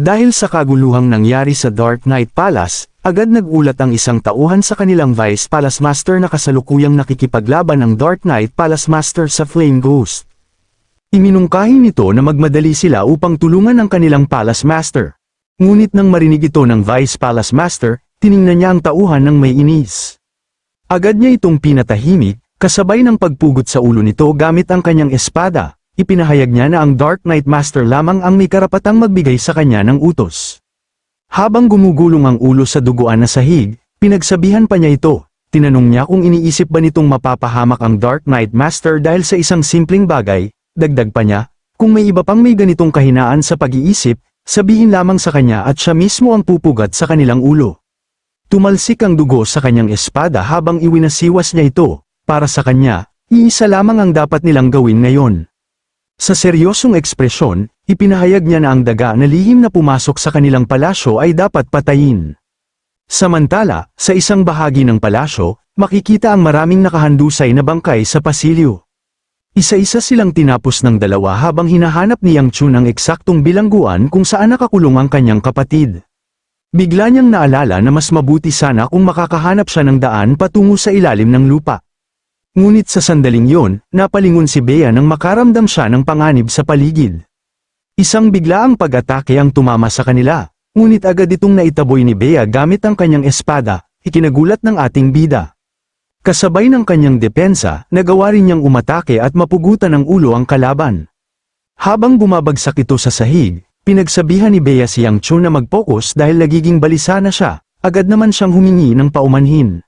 Dahil sa kaguluhang nangyari sa Dark Knight Palace, agad nagulat ang isang tauhan sa kanilang Vice Palace Master na kasalukuyang nakikipaglaban ng Dark Knight Palace Master sa Flame Ghost. Iminungkahi nito na magmadali sila upang tulungan ang kanilang Palace Master. Ngunit nang marinig ito ng Vice Palace Master, tiningnan niya ang tauhan ng may inis. Agad niya itong pinatahimik, kasabay ng pagpugot sa ulo nito gamit ang kanyang espada. Ipinahayag niya na ang Dark Knight Master lamang ang may karapatang magbigay sa kanya ng utos. Habang gumugulong ang ulo sa duguan na sahig, pinagsabihan pa niya ito. Tinanong niya kung iniisip ba nitong mapapahamak ang Dark Knight Master dahil sa isang simpleng bagay. Dagdag pa niya, kung may iba pang may ganitong kahinaan sa pag-iisip, sabihin lamang sa kanya at siya mismo ang pupugat sa kanilang ulo. Tumalsik ang dugo sa kanyang espada habang iwinasiwas niya ito. Para sa kanya, iisa lamang ang dapat nilang gawin ngayon. Sa seryosong ekspresyon, ipinahayag niya na ang daga na lihim na pumasok sa kanilang palasyo ay dapat patayin. Samantala, sa isang bahagi ng palasyo, makikita ang maraming nakahandusay na bangkay sa pasilyo. Isa-isa silang tinapos ng dalawa habang hinahanap ni Yang Chun ang eksaktong bilangguan kung saan nakakulong ang kanyang kapatid. Bigla niyang naalala na mas mabuti sana kung makakahanap siya ng daan patungo sa ilalim ng lupa. Ngunit sa sandaling yon, napalingon si Bea nang makaramdam siya ng panganib sa paligid. Isang biglaang pag-atake ang tumama sa kanila, ngunit agad itong naitaboy ni Bea gamit ang kanyang espada, ikinagulat ng ating bida. Kasabay ng kanyang depensa, nagawa rin niyang umatake at mapugutan ng ulo ang kalaban. Habang bumabagsak ito sa sahig, pinagsabihan ni Bea si Yang Chun na mag-focus dahil nagiging balisa na siya, agad naman siyang humingi ng paumanhin.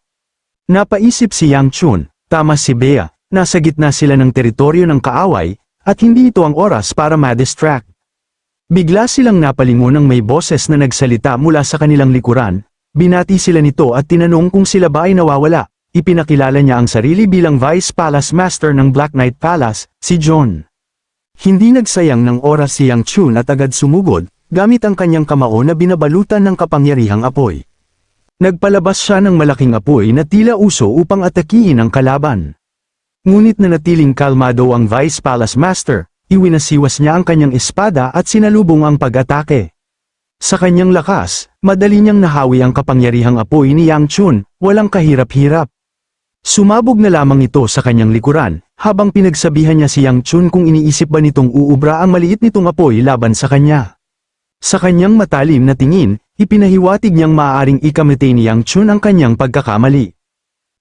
Napaisip si Yang Chun, tama si Bea, nasa gitna sila ng teritoryo ng kaaway, at hindi ito ang oras para ma-distract. Bigla silang napalingon ng may boses na nagsalita mula sa kanilang likuran, binati sila nito at tinanong kung sila ba ay nawawala. Ipinakilala niya ang sarili bilang Vice Palace Master ng Black Knight Palace, si John. Hindi nagsayang ng oras si Yang Chun at agad sumugod, gamit ang kanyang kamao na binabalutan ng kapangyarihang apoy. Nagpalabas siya ng malaking apoy na tila uso upang atakihin ang kalaban. Ngunit nanatiling kalmado ang Vice Palace Master, iwinasiwas niya ang kanyang espada at sinalubong ang pag-atake. Sa kanyang lakas, madali niyang nahawi ang kapangyarihang apoy ni Yang Chun, walang kahirap-hirap. Sumabog na lamang ito sa kanyang likuran, habang pinagsabihan niya si Yang Chun kung iniisip ba nitong uubra ang maliit nitong apoy laban sa kanya. Sa kanyang matalim na tingin, ipinahiwatig niyang maaaring ikamatay ni Yang Chun ang kanyang pagkakamali.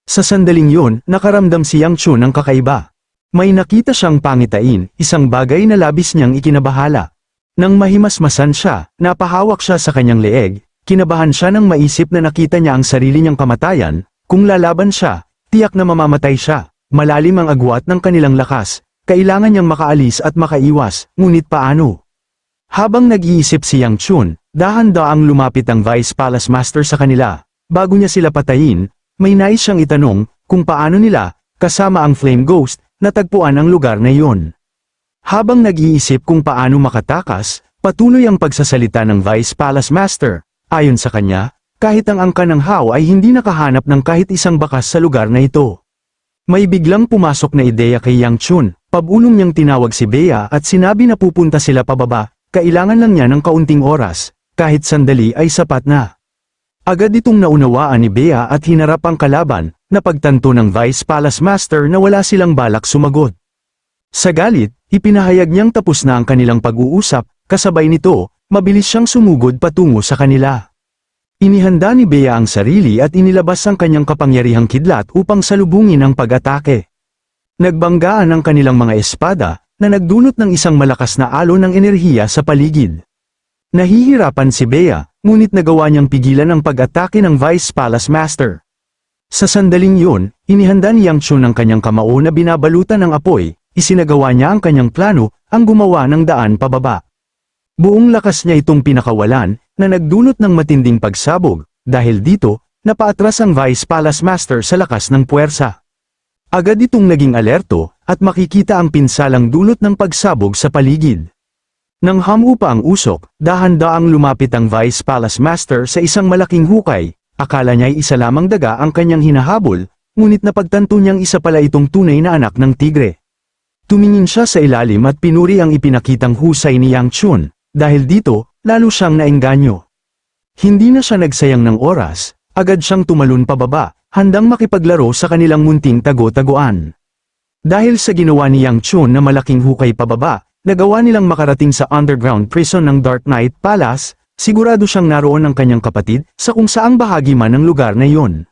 Sa sandaling yon, nakaramdam si Yang Chun ng kakaiba. May nakita siyang pangitain, isang bagay na labis niyang ikinabahala. Nang mahimasmasan siya, napahawak siya sa kanyang leeg, kinabahan siya nang maisip na nakita niya ang sarili niyang kamatayan. Kung lalaban siya, tiyak na mamamatay siya. Malalim ang agwat ng kanilang lakas, kailangan niyang makaalis at makaiwas, ngunit paano? Habang nag-iisip si Yang Chun, dahan-daang lumapit ang Vice Palace Master sa kanila. Bago niya sila patayin, may nais siyang itanong kung paano nila, kasama ang Flame Ghost, natagpuan ang lugar na iyon. Habang nag-iisip kung paano makatakas, patuloy ang pagsasalita ng Vice Palace Master. Ayon sa kanya, kahit ang angka ng Hao ay hindi nakahanap ng kahit isang bakas sa lugar na ito. May biglang pumasok na ideya kay Yang Chun, pabulong niyang tinawag si Bea at sinabi na pupunta sila pababa. Kailangan lang niya ng kaunting oras, kahit sandali ay sapat na. Agad itong naunawaan ni Bea at hinarap ang kalaban, na pagtanto ng Vice Palace Master na wala silang balak sumagot. Sa galit, ipinahayag niyang tapos na ang kanilang pag-uusap, kasabay nito, mabilis siyang sumugod patungo sa kanila. Inihanda ni Bea ang sarili at inilabas ang kanyang kapangyarihang kidlat upang salubungin ang pag-atake. Nagbanggaan ang kanilang mga espada, na nagdulot ng isang malakas na alon ng enerhiya sa paligid. Nahihirapan si Bea, ngunit nagawa niyang pigilan ang pag-atake ng Vice Palace Master. Sa sandaling yun, inihanda ni Yang Chun ang kanyang kamao na binabalutan ng apoy, isinagawa niya ang kanyang plano, ang gumawa ng daan pababa. Buong lakas niya itong pinakawalan, na nagdulot ng matinding pagsabog, dahil dito, napaatras ang Vice Palace Master sa lakas ng puwersa. Agad itong naging alerto, at makikita ang pinsalang dulot ng pagsabog sa paligid. Nang hamu pa ang usok, dahan-daang lumapit ang Vice Palace Master sa isang malaking hukay. Akala niya'y isa lamang daga ang kanyang hinahabol, ngunit napagtanto niyang isa pala itong tunay na anak ng tigre. Tumingin siya sa ilalim at pinuri ang ipinakitang husay ni Yang Chun. Dahil dito, lalo siyang naengganyo. Hindi na siya nagsayang ng oras, agad siyang tumalon pababa, handang makipaglaro sa kanilang munting tago-taguan. Dahil sa ginawa ni Yang Chun na malaking hukay pababa, nagawa nilang makarating sa underground prison ng Dark Knight Palace, sigurado siyang naroon ang kanyang kapatid sa kung saang bahagi man ng lugar na iyon.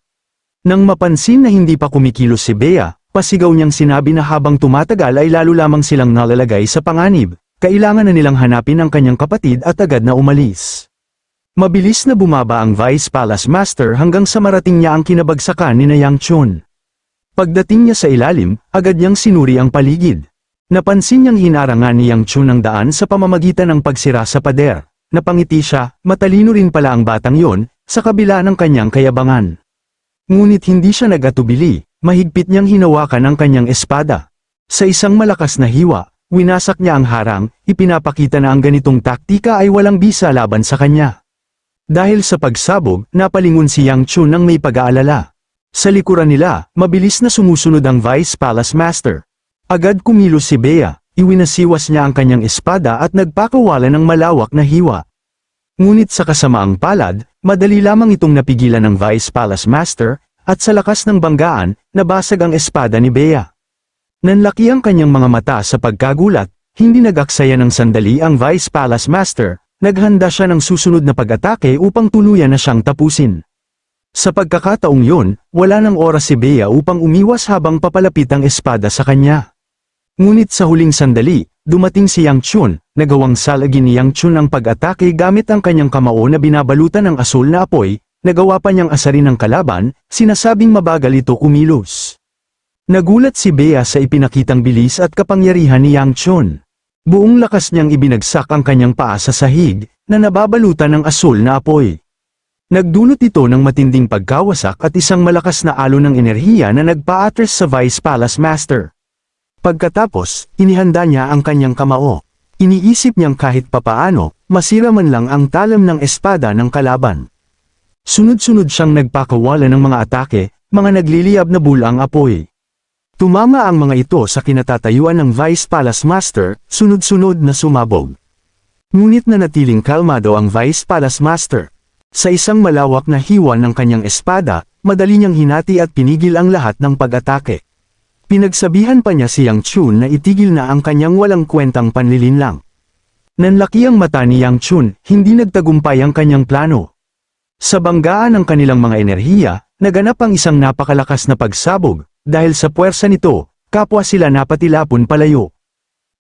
Nang mapansin na hindi pa kumikilos si Bea, pasigaw niyang sinabi na habang tumatagal ay lalo lamang silang nalalagay sa panganib, kailangan na nilang hanapin ang kanyang kapatid at agad na umalis. Mabilis na bumaba ang Vice Palace Master hanggang sa marating niya ang kinabagsakan ni Yang Chun. Pagdating niya sa ilalim, agad niyang sinuri ang paligid. Napansin niyang hinarangan ni Yang Chun ang daan sa pamamagitan ng pagsira sa pader. Napangiti siya, matalino rin pala ang batang yon, sa kabila ng kanyang kayabangan. Ngunit hindi siya nag-atubili, mahigpit niyang hinawakan ang kanyang espada. Sa isang malakas na hiwa, winasak niya ang harang, ipinapakita na ang ganitong taktika ay walang bisa laban sa kanya. Dahil sa pagsabog, napalingon si Yang Chun ng may pag-aalala. Sa likuran nila, mabilis na sumusunod ang Vice Palace Master. Agad kumilos si Bea, iwinasiwas niya ang kanyang espada at nagpakawala ng malawak na hiwa. Ngunit sa kasamaang palad, madali lamang itong napigilan ng Vice Palace Master, at sa lakas ng banggaan, nabasag ang espada ni Bea. Nanlaki ang kanyang mga mata sa pagkagulat, hindi nag-aksaya ng sandali ang Vice Palace Master. Naghanda siya ng susunod na pag-atake upang tuluyan na siyang tapusin. Sa pagkakataong yun, wala nang oras si Bea upang umiwas habang papalapit ang espada sa kanya. Ngunit sa huling sandali, dumating si Yang Chun, nagawang salagin ni Yang Chun ang pag-atake gamit ang kanyang kamao na binabalutan ng asul na apoy, nagawa pa niyang asarin ang kalaban, sinasabing mabagal ito kumilos. Nagulat si Bea sa ipinakitang bilis at kapangyarihan ni Yang Chun. Buong lakas niyang ibinagsak ang kanyang paa sa sahig, na nababalutan ng asul na apoy. Nagdulot ito ng matinding pagkawasak at isang malakas na alon ng enerhiya na nagpa-atras sa Vice Palace Master. Pagkatapos, inihanda niya ang kanyang kamao. Iniisip niyang kahit papaano, masira man lang ang talam ng espada ng kalaban. Sunod-sunod siyang nagpakawala ng mga atake, mga nagliliyab na bulang apoy. Tumama ang mga ito sa kinatatayuan ng Vice Palace Master, sunod-sunod na sumabog. Ngunit nanatiling kalmado ang Vice Palace Master. Sa isang malawak na hiwa ng kanyang espada, madali niyang hinati at pinigil ang lahat ng pag-atake. Pinagsabihan pa niya si Yang Chun na itigil na ang kanyang walang kwentang panlilinlang. Nanlaki ang mata ni Yang Chun, hindi nagtagumpay ang kanyang plano. Sa banggaan ng kanilang mga enerhiya, naganap ang isang napakalakas na pagsabog. Dahil sa puwersa nito, kapwa sila napatilapon palayo.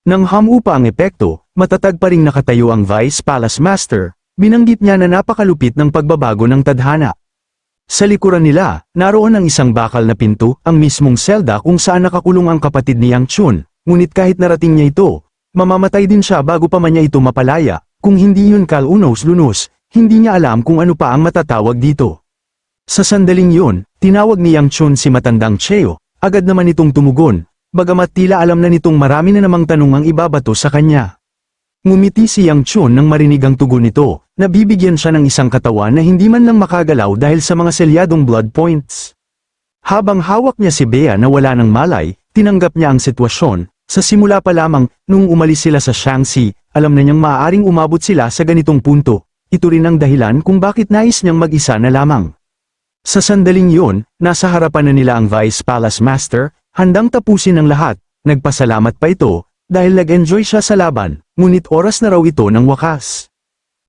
Nang hamupa ang epekto, matatag pa ring nakatayo ang Vice Palace Master, binanggit niya na napakalupit ng pagbabago ng tadhana. Sa likuran nila, naroon ang isang bakal na pinto, ang mismong selda kung saan nakakulong ang kapatid ni Yang Chun, ngunit kahit narating niya ito, mamamatay din siya bago pa man niya ito mapalaya, kung hindi yun kalunos-lunos, hindi niya alam kung ano pa ang matatawag dito. Sa sandaling yun, tinawag ni Yang Chun si matandang Cheo, agad naman itong tumugon, bagamat tila alam na nitong marami na namang tanong ang ibabato sa kanya. Ngumiti si Yang Chun nang marinig ang tugon nito, nabibigyan siya ng isang katawan na hindi man lang makagalaw dahil sa mga selyadong blood points. Habang hawak niya si Bea na wala ng malay, tinanggap niya ang sitwasyon, sa simula pa lamang, nung umalis sila sa Shaanxi, alam na niyang maaaring umabot sila sa ganitong punto, ito rin ang dahilan kung bakit nais niyang mag-isa na lamang. Sa sandaling yun, nasa harapan na nila ang Vice Palace Master, handang tapusin ang lahat, nagpasalamat pa ito, dahil nag-enjoy siya sa laban, ngunit oras na raw ito ng wakas.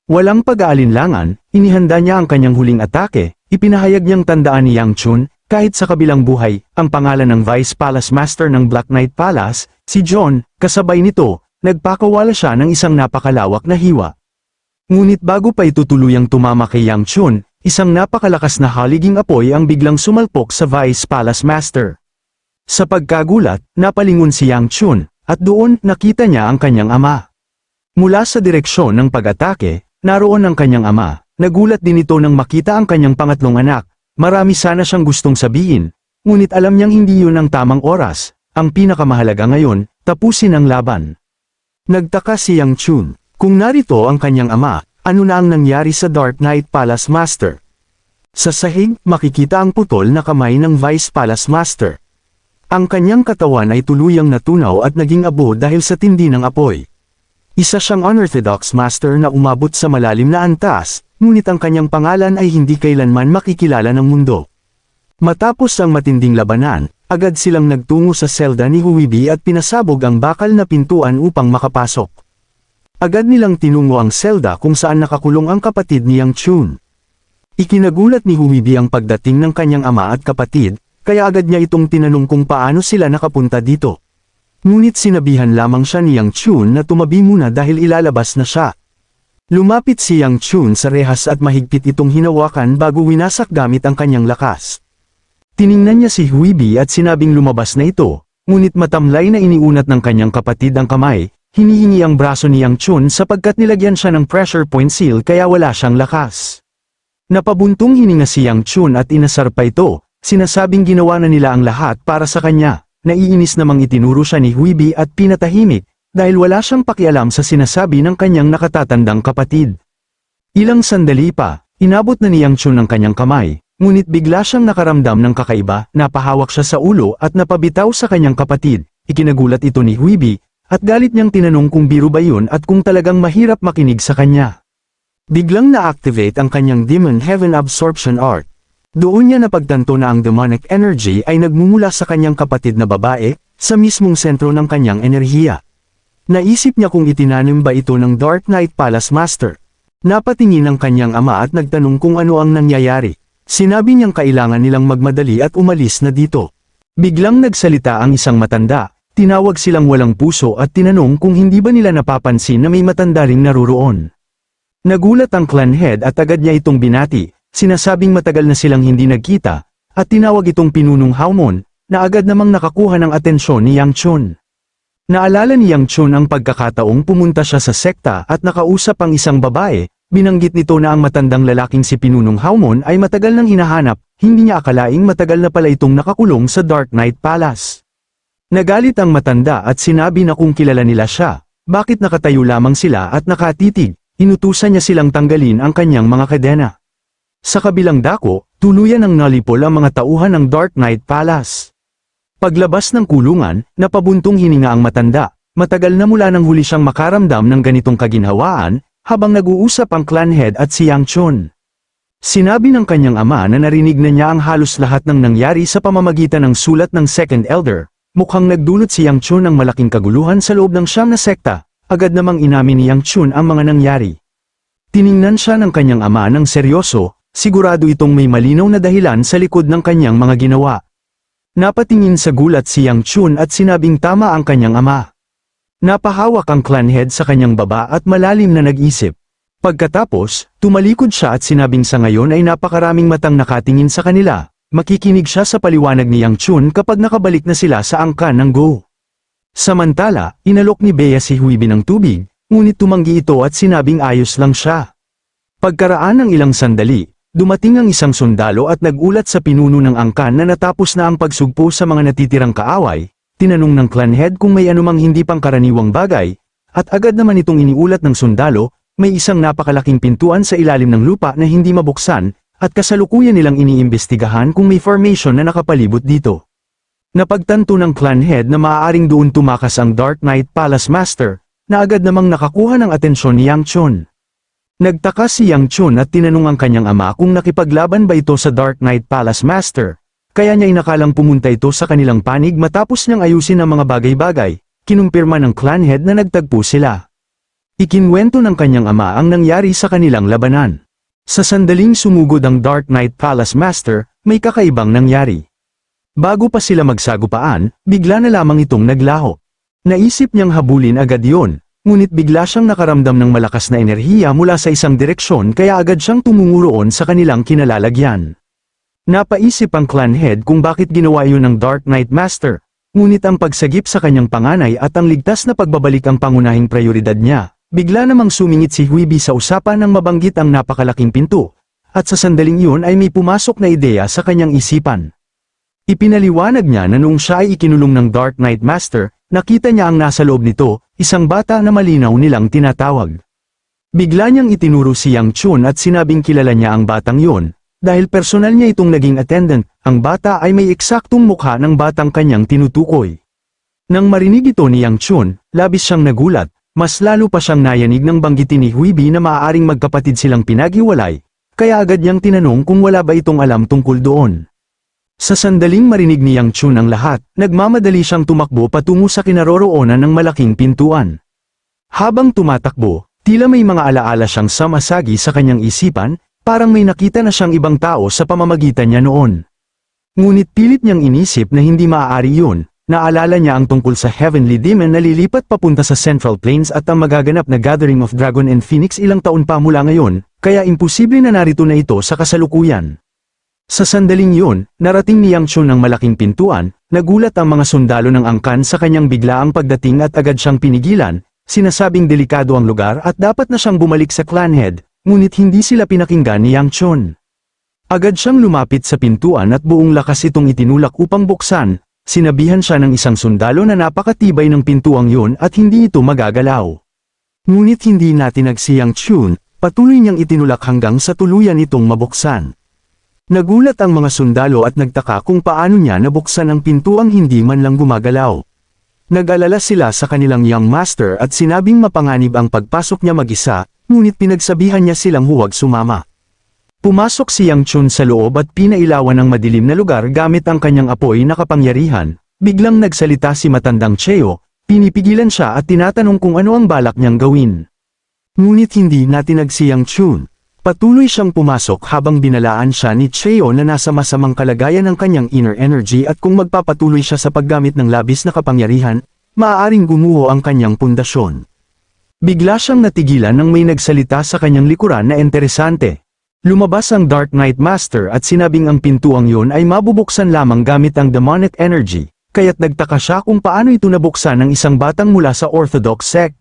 Walang pag-aalinlangan, inihanda niya ang kanyang huling atake, ipinahayag niyang tandaan ni Yang Chun, kahit sa kabilang buhay, ang pangalan ng Vice Palace Master ng Black Knight Palace, si John, kasabay nito, nagpakawala siya ng isang napakalawak na hiwa. Ngunit bago pa ito tuluyang tumama kay Yang Chun, isang napakalakas na haliging apoy ang biglang sumalpok sa Vice Palace Master. Sa pagkagulat, napalingon si Yang Chun, at doon nakita niya ang kanyang ama. Mula sa direksyon ng pag-atake, naroon ang kanyang ama, nagulat din ito nang makita ang kanyang pangatlong anak. Marami sana siyang gustong sabihin, ngunit alam niyang hindi yun ang tamang oras, ang pinakamahalaga ngayon, tapusin ang laban. Nagtaka si Yang Chun, kung narito ang kanyang ama, ano na ang nangyari sa Dark Knight Palace Master? Sa sahig, makikita ang putol na kamay ng Vice Palace Master. Ang kanyang katawan ay tuluyang natunaw at naging abo dahil sa tindi ng apoy. Isa siyang unorthodox master na umabot sa malalim na antas, ngunit ang kanyang pangalan ay hindi kailanman makikilala ng mundo. Matapos ang matinding labanan, agad silang nagtungo sa selda ni Huibi at pinasabog ang bakal na pintuan upang makapasok. Agad nilang tinungo ang selda kung saan nakakulong ang kapatid ni Yang Chun. Ikinagulat ni Huibi ang pagdating ng kanyang ama at kapatid, kaya agad niya itong tinanong kung paano sila nakapunta dito. Ngunit sinabihan lamang siya ni Yang Chun na tumabi muna dahil ilalabas na siya. Lumapit si Yang Chun sa rehas at mahigpit itong hinawakan bago winasak gamit ang kanyang lakas. Tiningnan niya si Huibi at sinabing lumabas na ito, ngunit matamlay na iniunat ng kanyang kapatid ang kamay. Hinihingi ang braso ni Yang Chun sapagkat nilagyan siya ng pressure point seal kaya wala siyang lakas. Napabuntong hininga si Yang Chun at inasar pa ito, sinasabing ginawa na nila ang lahat para sa kanya. Naiinis namang itinuro siya ni Huibi at pinatahimik, dahil wala siyang pakialam sa sinasabi ng kanyang nakatatandang kapatid. Ilang sandali pa, inabot na ni Yang Chun ang kanyang kamay, ngunit bigla siyang nakaramdam ng kakaiba, napahawak siya sa ulo at napabitaw sa kanyang kapatid. Ikinagulat ito ni Huibi, at galit niyang tinanong kung biro ba yun at kung talagang mahirap makinig sa kanya. Biglang na-activate ang kanyang Demon Heaven Absorption Art. Doon niya napagtanto na ang demonic energy ay nagmumula sa kanyang kapatid na babae, sa mismong sentro ng kanyang enerhiya. Naisip niya kung itinanim ba ito ng Dark Knight Palace Master. Napatingin ang kanyang ama at nagtanong kung ano ang nangyayari. Sinabi niyang kailangan nilang magmadali at umalis na dito. Biglang nagsalita ang isang matanda. Tinawag silang walang puso at tinanong kung hindi ba nila napapansin na may matanda ring naruroon. Nagulat ang clan head at agad niya itong binati, sinasabing matagal na silang hindi nagkita, at tinawag itong pinunong Haumon, na agad namang nakakuha ng atensyon ni Yang Chun. Naalala ni Yang Chun ang pagkakataong pumunta siya sa sekta at nakausap ang isang babae, binanggit nito na ang matandang lalaking si Pinunong Haumon ay matagal nang hinahanap, hindi niya akalaing matagal na pala itong nakakulong sa Dark Knight Palace. Nagalit ang matanda at sinabi na kung kilala nila siya, bakit nakatayo lamang sila at nakatitig, inutusan niya silang tanggalin ang kanyang mga kadena. Sa kabilang dako, tuluyan ng nalipol ang mga tauhan ng Dark Knight Palace. Paglabas ng kulungan, napabuntong hininga ang matanda, matagal na mula nang huli siyang makaramdam ng ganitong kaginhawaan, habang nag-uusap ang clan head at si Yang Chun. Sinabi ng kanyang ama na narinig na niya ang halos lahat ng nangyari sa pamamagitan ng sulat ng Second Elder. Mukhang nagdulot si Yang Chun ng malaking kaguluhan sa loob ng siyam na sekta, agad namang inamin ni Yang Chun ang mga nangyari. Tiningnan siya ng kanyang ama ng seryoso, sigurado itong may malinaw na dahilan sa likod ng kanyang mga ginawa. Napatingin sa gulat si Yang Chun at sinabing tama ang kanyang ama. Napahawak ang clan head sa kanyang baba at malalim na nag-isip. Pagkatapos, tumalikod siya at sinabing sa ngayon ay napakaraming matang nakatingin sa kanila. Makikinig siya sa paliwanag ni Yang Chun kapag nakabalik na sila sa angkan ng Go. Samantala, inalok ni Bea si Huibi ng tubig, ngunit tumanggi ito at sinabing ayos lang siya. Pagkaraan ng ilang sandali, dumating ang isang sundalo at nagulat sa pinuno ng angkan na natapos na ang pagsugpo sa mga natitirang kaaway, tinanong ng clan head kung may anumang hindi pangkaraniwang bagay, at agad naman itong iniulat ng sundalo, may isang napakalaking pintuan sa ilalim ng lupa na hindi mabuksan, at kasalukuyan nilang iniimbestigahan kung may formation na nakapalibot dito. Napagtanto ng clan head na maaaring doon tumakas ang Dark Knight Palace Master, na agad namang nakakuha ng atensyon ni Yang Chun. Nagtaka si Yang Chun at tinanong ang kanyang ama kung nakipaglaban ba ito sa Dark Knight Palace Master, kaya niya inakalang pumunta ito sa kanilang panig matapos niyang ayusin ang mga bagay-bagay, kinumpirma ng clan head na nagtagpo sila. Ikinwento ng kanyang ama ang nangyari sa kanilang labanan. Sa sandaling sumugod ang Dark Knight Palace Master, may kakaibang nangyari. Bago pa sila magsagupaan, bigla na lamang itong naglaho. Naisip niyang habulin agad yon, ngunit bigla siyang nakaramdam ng malakas na enerhiya mula sa isang direksyon kaya agad siyang tumungo roon sa kanilang kinalalagyan. Napaisip ang clan head kung bakit ginawa yun ng Dark Knight Master, ngunit ang pagsagip sa kanyang panganay at ang ligtas na pagbabalik ang pangunahing prioridad niya. Bigla namang sumingit si Huibi sa usapan nang mabanggit ang napakalaking pinto, at sa sandaling iyon ay may pumasok na ideya sa kanyang isipan. Ipinaliwanag niya na noong siya ay ikinulong ng Dark Knight Master, nakita niya ang nasa loob nito, isang bata na malinaw nilang tinatawag. Bigla niyang itinuro si Yang Chun at sinabing kilala niya ang batang yun, dahil personal niya itong naging attendant, ang bata ay may eksaktong mukha ng batang kanyang tinutukoy. Nang marinig ito ni Yang Chun, labis siyang nagulat, Mas lalo pa siyang nayanig ng banggitin ni Huibi na maaaring magkapatid silang pinaghiwalay, kaya agad niyang tinanong kung wala ba itong alam tungkol doon. Sa sandaling marinig ni Yang Chun ang lahat, nagmamadali siyang tumakbo patungo sa kinaroroonan ng malaking pintuan. Habang tumatakbo, tila may mga alaala siyang samasagi sa kanyang isipan, parang may nakita na siyang ibang tao sa pamamagitan niya noon. Ngunit pilit niyang inisip na hindi maaari yun. Naalala niya ang tungkol sa Heavenly Demon na lilipat papunta sa Central Plains at ang magaganap na Gathering of Dragon and Phoenix ilang taon pa mula ngayon, kaya imposible na narito na ito sa kasalukuyan. Sa sandaling yun, narating ni Yang Chun ang malaking pintuan, nagulat ang mga sundalo ng angkan sa kanyang biglaang pagdating at agad siyang pinigilan, sinasabing delikado ang lugar at dapat na siyang bumalik sa clan head, ngunit hindi sila pinakinggan ni Yang Chun. Agad siyang lumapit sa pintuan at buong lakas itong itinulak upang buksan. Sinabihan siya ng isang sundalo na napakatibay ng pintuang yun at hindi ito magagalaw. Ngunit hindi natin nagsiyang Chun, patuloy niyang itinulak hanggang sa tuluyan itong mabuksan. Nagulat ang mga sundalo at nagtaka kung paano niya nabuksan ang pintuang hindi man lang gumagalaw. Nag-alala sila sa kanilang young master at sinabing mapanganib ang pagpasok niya mag-isa, ngunit pinagsabihan niya silang huwag sumama. Pumasok si Yang Chun sa loob at pinailawan ng madilim na lugar gamit ang kanyang apoy na kapangyarihan. Biglang nagsalita si matandang Cheo, pinipigilan siya at tinatanong kung ano ang balak niyang gawin. Ngunit hindi natin si Yang Chun. Patuloy siyang pumasok habang binalaan siya ni Cheo na nasa masamang kalagayan ng kanyang inner energy at kung magpapatuloy siya sa paggamit ng labis na kapangyarihan, maaaring gumuho ang kanyang pundasyon. Bigla siyang natigilan nang may nagsalita sa kanyang likuran na interesante. Lumabas ang Dark Knight Master at sinabing ang pintuang yun ay mabubuksan lamang gamit ang demonic energy, kaya't nagtaka siya kung paano ito nabuksan ng isang batang mula sa Orthodox sect.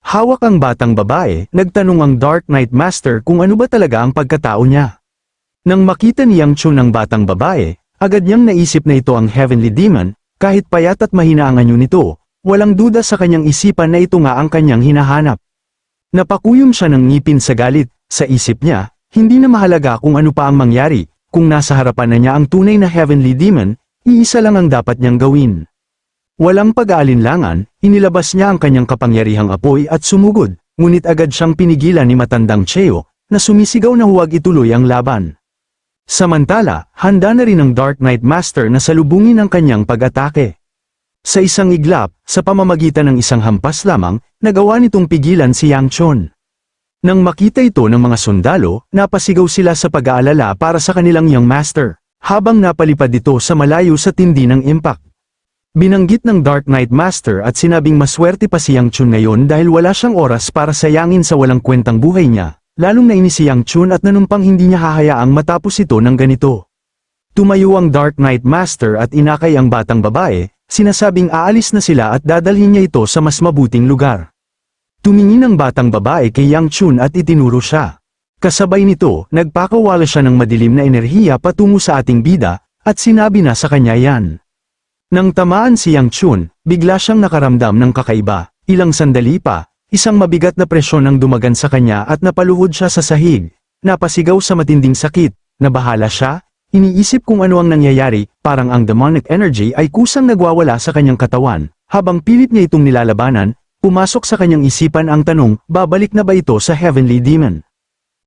Hawak ang batang babae, nagtanong ang Dark Knight Master kung ano ba talaga ang pagkatao niya. Nang makita ni Yang Chun ang batang babae, agad niyang naisip na ito ang Heavenly Demon, kahit payat at mahina ang anyo nito, walang duda sa kanyang isipan na ito nga ang kanyang hinahanap. Napakuyom siya ng ngipin sa galit, sa isip niya, hindi na mahalaga kung ano pa ang mangyari, kung nasa harapan na niya ang tunay na Heavenly Demon, iisa lang ang dapat niyang gawin. Walang pag-aalinlangan, inilabas niya ang kanyang kapangyarihang apoy at sumugod, ngunit agad siyang pinigilan ni matandang Cheo, na sumisigaw na huwag ituloy ang laban. Samantala, handa na rin ang Dark Knight Master na salubungin ang kanyang pag-atake. Sa isang iglap, sa pamamagitan ng isang hampas lamang, nagawa nitong pigilan si Yang Chun. Nang makita ito ng mga sundalo, napasigaw sila sa pag-aalala para sa kanilang young master, habang napalipad ito sa malayo sa tindi ng impact. Binanggit ng Dark Knight Master at sinabing maswerte pa si Yang Chun ngayon dahil wala siyang oras para sayangin sa walang kwentang buhay niya, lalong nainis si Yang Chun at nanumpang hindi niya hahayaang matapos ito ng ganito. Tumayo ang Dark Knight Master at inakay ang batang babae, sinasabing aalis na sila at dadalhin niya ito sa mas mabuting lugar. Tumingin ang batang babae kay Yang Chun at itinuro siya. Kasabay nito, nagpakawala siya ng madilim na enerhiya patungo sa ating bida, at sinabi na sa kanya yan. Nang tamaan si Yang Chun, bigla siyang nakaramdam ng kakaiba. Ilang sandali pa, isang mabigat na presyon ang dumagan sa kanya at napaluhod siya sa sahig. Napasigaw sa matinding sakit, nabahala siya, iniisip kung ano ang nangyayari, parang ang demonic energy ay kusang nagwawala sa kanyang katawan. Habang pilit niya itong nilalabanan, pumasok sa kanyang isipan ang tanong, babalik na ba ito sa Heavenly Demon?